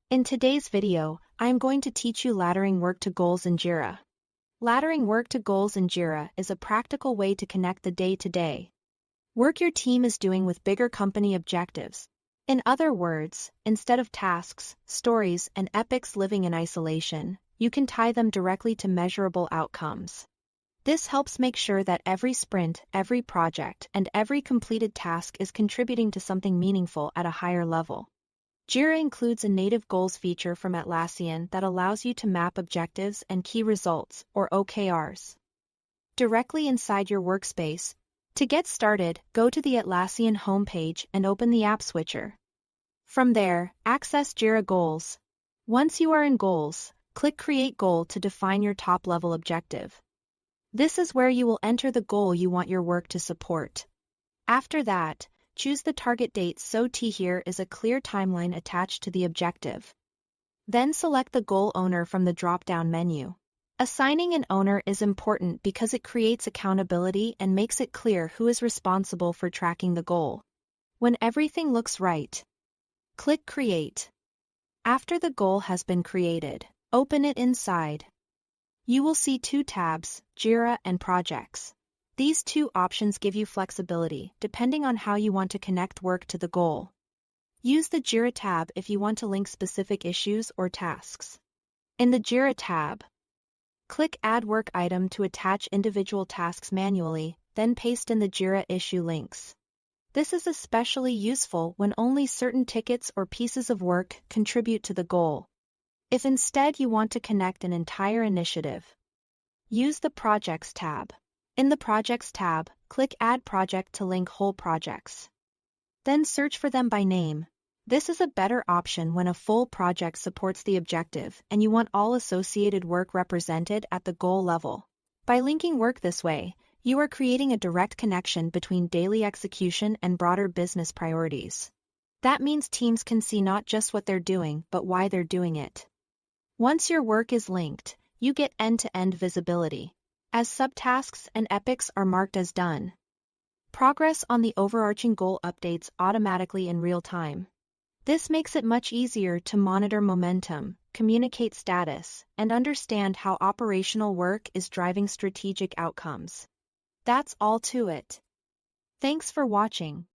In today's video, I am going to teach you laddering work to goals in Jira. Laddering work to goals in Jira is a practical way to connect the day-to-day work your team is doing with bigger company objectives. In other words, instead of tasks, stories, and epics living in isolation, you can tie them directly to measurable outcomes. This helps make sure that every sprint, every project, and every completed task is contributing to something meaningful at a higher level. Jira includes a native goals feature from Atlassian that allows you to map objectives and key results, or OKRs, directly inside your workspace. To get started, go to the Atlassian homepage and open the app switcher. From there, access Jira Goals. Once you are in Goals, click Create Goal to define your top-level objective. This is where you will enter the goal you want your work to support. After that, choose the target date so here is a clear timeline attached to the objective. Then select the goal owner from the drop-down menu. Assigning an owner is important because it creates accountability and makes it clear who is responsible for tracking the goal. When everything looks right, click Create. After the goal has been created, open it inside. You will see two tabs, Jira and Projects. These two options give you flexibility, depending on how you want to connect work to the goal. Use the Jira tab if you want to link specific issues or tasks. In the Jira tab, click Add Work Item to attach individual tasks manually, then paste in the Jira issue links. This is especially useful when only certain tickets or pieces of work contribute to the goal. If instead you want to connect an entire initiative, use the Projects tab. In the Projects tab, click Add Project to link whole projects. Then search for them by name. This is a better option when a full project supports the objective and you want all associated work represented at the goal level. By linking work this way, you are creating a direct connection between daily execution and broader business priorities. That means teams can see not just what they're doing but why they're doing it. Once your work is linked, you get end-to-end visibility, as subtasks and epics are marked as done. Progress on the overarching goal updates automatically in real time. This makes it much easier to monitor momentum, communicate status, and understand how operational work is driving strategic outcomes. That's all to it. Thanks for watching.